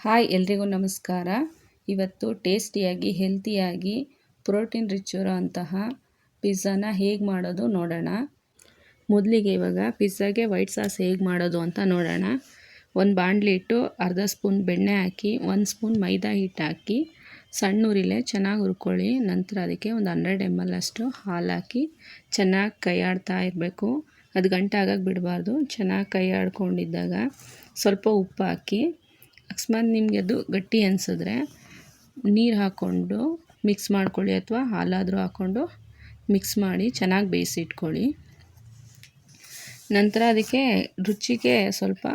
Hi ಎಲ್ರಿಗೂ ನಮಸ್ಕಾರ. ಇವತ್ತು ಟೇಸ್ಟಿಯಾಗಿ ಹೆಲ್ತಿಯಾಗಿ ಪ್ರೋಟೀನ್ ರಿಚ್ ಇರೋ ಅಂತಹ ಪಿಜ್ಜಾನ ಹೇಗೆ ಮಾಡೋದು ನೋಡೋಣ. ಮೊದಲಿಗೆ ಇವಾಗ ಪಿಜ್ಜಾಗೆ ವೈಟ್ ಸಾಸ್ ಹೇಗೆ ಮಾಡೋದು ಅಂತ ನೋಡೋಣ. ಒಂದು ಬಾಣಲಿ ಇಟ್ಟು ಅರ್ಧ ಸ್ಪೂನ್ ಬೆಣ್ಣೆ ಹಾಕಿ 1 ಸ್ಪೂನ್ ಮೈದಾ ಹಿಟ್ಟು ಹಾಕಿ ಸಣ್ಣ ಉರಿಲೇ ಚೆನ್ನಾಗಿ ಹುರ್ಕೊಳ್ಳಿ. ನಂತರ ಅದಕ್ಕೆ ಒಂದು 100 ml ಅಷ್ಟು ಹಾಲು ಹಾಕಿ ಚೆನ್ನಾಗಿ ಕೈ ಆಡ್ತಾ ಇರಬೇಕು. ಅದು ಗಂಟೆ ಆಗಕ್ಕೆ ಬಿಡಬಾರ್ದು. ಚೆನ್ನಾಗಿ ಕೈ ಆಡ್ಕೊಂಡಿದ್ದಾಗ ಸ್ವಲ್ಪ ಉಪ್ಪು ಹಾಕಿ, ಅಕಸ್ಮಾತ್ ನಿಮಗೆ ಅದು ಗಟ್ಟಿ ಅನಿಸಿದ್ರೆ ನೀರು ಹಾಕ್ಕೊಂಡು ಮಿಕ್ಸ್ ಮಾಡ್ಕೊಳ್ಳಿ, ಅಥವಾ ಹಾಲಾದರೂ ಹಾಕ್ಕೊಂಡು ಮಿಕ್ಸ್ ಮಾಡಿ ಚೆನ್ನಾಗಿ ಬೇಯಿಸಿಟ್ಕೊಳ್ಳಿ. ನಂತರ ಅದಕ್ಕೆ ರುಚಿಗೆ ಸ್ವಲ್ಪ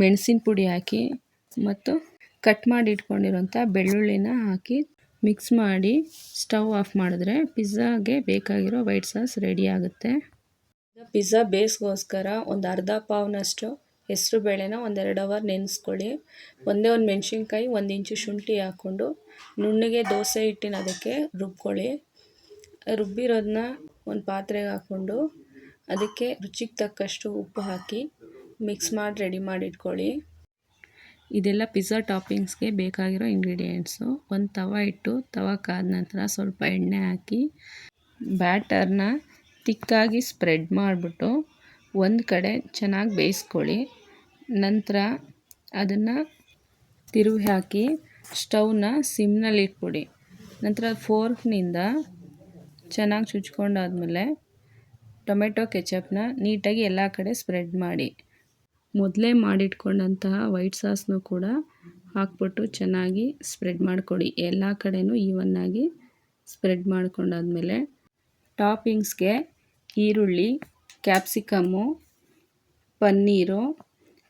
ಮೆಣಸಿನ ಪುಡಿ ಹಾಕಿ ಮತ್ತು ಕಟ್ ಮಾಡಿ ಇಟ್ಕೊಂಡಿರೋಂಥ ಬೆಳ್ಳುಳ್ಳಿನ ಹಾಕಿ ಮಿಕ್ಸ್ ಮಾಡಿ ಸ್ಟವ್ ಆಫ್ ಮಾಡಿದ್ರೆ ಪಿಜ್ಜಾಗೆ ಬೇಕಾಗಿರೋ ವೈಟ್ ಸಾಸ್ ರೆಡಿ ಆಗುತ್ತೆ. ಪಿಜ್ಜಾ ಬೇಸ್ಗೋಸ್ಕರ ಒಂದು ಅರ್ಧ ಪಾವ್ನಷ್ಟು ಹೆಸರು ಬೇಳೆನ 1-2 ಅವರ್ ನೆನೆಸ್ಕೊಳ್ಳಿ. ಒಂದೇ ಒಂದು ಮೆಣಸಿನ್ಕಾಯಿ, 1 ಇಂಚು ಶುಂಠಿ ಹಾಕ್ಕೊಂಡು ನುಣ್ಣಗೆ ದೋಸೆ ಹಿಟ್ಟಿನ ಅದಕ್ಕೆ ರುಬ್ಕೊಳ್ಳಿ. ರುಬ್ಬಿರೋದನ್ನ ಒಂದು ಪಾತ್ರೆಗೆ ಹಾಕ್ಕೊಂಡು ಅದಕ್ಕೆ ರುಚಿಗೆ ತಕ್ಕಷ್ಟು ಉಪ್ಪು ಹಾಕಿ ಮಿಕ್ಸ್ ಮಾಡಿ ರೆಡಿ ಮಾಡಿ ಇಟ್ಕೊಳ್ಳಿ. ಇದೆಲ್ಲ ಪಿಜ್ಜಾ ಟಾಪಿಂಗ್ಸ್ಗೆ ಬೇಕಾಗಿರೋ ಇಂಗ್ರೀಡಿಯೆಂಟ್ಸು. ಒಂದು ತವ ಇಟ್ಟು ತವ ಕಾದ ನಂತರ ಸ್ವಲ್ಪ ಎಣ್ಣೆ ಹಾಕಿ ಬ್ಯಾಟರ್ನ ತಿಕ್ಕಾಗಿ ಸ್ಪ್ರೆಡ್ ಮಾಡಿಬಿಟ್ಟು ಒಂದು ಕಡೆ ಚೆನ್ನಾಗಿ ಬೇಯಿಸ್ಕೊಳ್ಳಿ. ನಂತರ ಅದನ್ನು ತಿರುವಿ ಹಾಕಿ ಸ್ಟವ್ನ ಸಿಮ್ನಲ್ಲಿ ಇಟ್ಬಿಡಿ. ನಂತರ ಫೋರ್ಕ್ನಿಂದ ಚೆನ್ನಾಗಿ ಚುಚ್ಕೊಂಡಾದ್ಮೇಲೆ ಟೊಮೆಟೊ ಕೆಚಪ್ನ ನೀಟಾಗಿ ಎಲ್ಲ ಕಡೆ ಸ್ಪ್ರೆಡ್ ಮಾಡಿ, ಮೊದಲೇ ಮಾಡಿಟ್ಕೊಂಡಂತಹ ವೈಟ್ ಸಾಸ್ನು ಕೂಡ ಹಾಕ್ಬಿಟ್ಟು ಚೆನ್ನಾಗಿ ಸ್ಪ್ರೆಡ್ ಮಾಡಿಕೊಡಿ. ಎಲ್ಲ ಕಡೆನೂ ಈವನ್ನಾಗಿ ಸ್ಪ್ರೆಡ್ ಮಾಡ್ಕೊಂಡಾದ್ಮೇಲೆ ಟಾಪಿಂಗ್ಸ್ಗೆ ಈರುಳ್ಳಿ, ಕ್ಯಾಪ್ಸಿಕಮ್ಮು,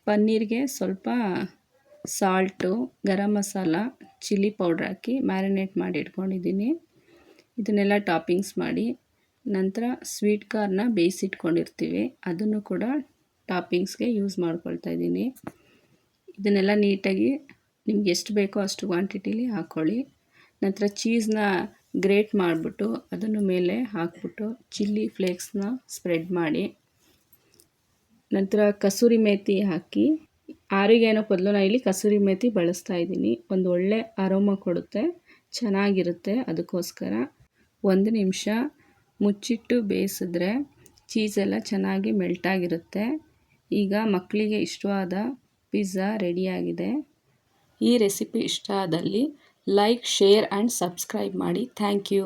ಪನ್ನೀರ್ಗೆ ಸ್ವಲ್ಪ salt, garam masala, chilli powder ಹಾಕಿ ಮ್ಯಾರಿನೇಟ್ ಮಾಡಿ ಇಟ್ಕೊಂಡಿದ್ದೀನಿ. ಇದನ್ನೆಲ್ಲ ಟಾಪಿಂಗ್ಸ್ ಮಾಡಿ ನಂತರ ಸ್ವೀಟ್ ಕಾರ್ನ ಬೇಯಿಸಿಟ್ಕೊಂಡಿರ್ತೀವಿ, ಅದನ್ನು ಕೂಡ ಟಾಪಿಂಗ್ಸ್ಗೆ ಯೂಸ್ ಮಾಡ್ಕೊಳ್ತಾ ಇದ್ದೀನಿ. ಇದನ್ನೆಲ್ಲ ನೀಟಾಗಿ ನಿಮ್ಗೆ ಎಷ್ಟು ಬೇಕೋ ಅಷ್ಟು ಕ್ವಾಂಟಿಟಿಲಿ ಹಾಕ್ಕೊಳ್ಳಿ. ನಂತರ ಚೀಸ್ನ ಗ್ರೇಟ್ ಮಾಡಿಬಿಟ್ಟು ಅದನ್ನು ಮೇಲೆ ಹಾಕ್ಬಿಟ್ಟು ಚಿಲ್ಲಿ ಫ್ಲೇಕ್ಸ್ನ ಸ್ಪ್ರೆಡ್ ಮಾಡಿ, ನಂತರ ಕಸೂರಿ ಮೇಥಿ ಹಾಕಿ, ಆರಿಗ್ಯಾನೋ ಬದಲು ನಾನು ಇಲ್ಲಿ ಕಸೂರಿ ಮೇಥಿ ಬಳಸ್ತಾ ಇದ್ದೀನಿ. ಒಂದು ಒಳ್ಳೆ ಅರೋಮಾ ಕೊಡುತ್ತೆ, ಚೆನ್ನಾಗಿರುತ್ತೆ. ಅದಕ್ಕೋಸ್ಕರ 1 ನಿಮಿಷ ಮುಚ್ಚಿಟ್ಟು ಬೇಯಿಸಿದ್ರೆ ಚೀಸೆಲ್ಲ ಚೆನ್ನಾಗಿ ಮೆಲ್ಟಾಗಿರುತ್ತೆ. ಈಗ ಮಕ್ಕಳಿಗೆ ಇಷ್ಟವಾದ ಪಿಜ್ಜಾ ರೆಡಿಯಾಗಿದೆ. ಈ ರೆಸಿಪಿ ಇಷ್ಟ ಆದಲ್ಲಿ ಲೈಕ್, ಶೇರ್ ಆ್ಯಂಡ್ ಸಬ್ಸ್ಕ್ರೈಬ್ ಮಾಡಿ. Thank you.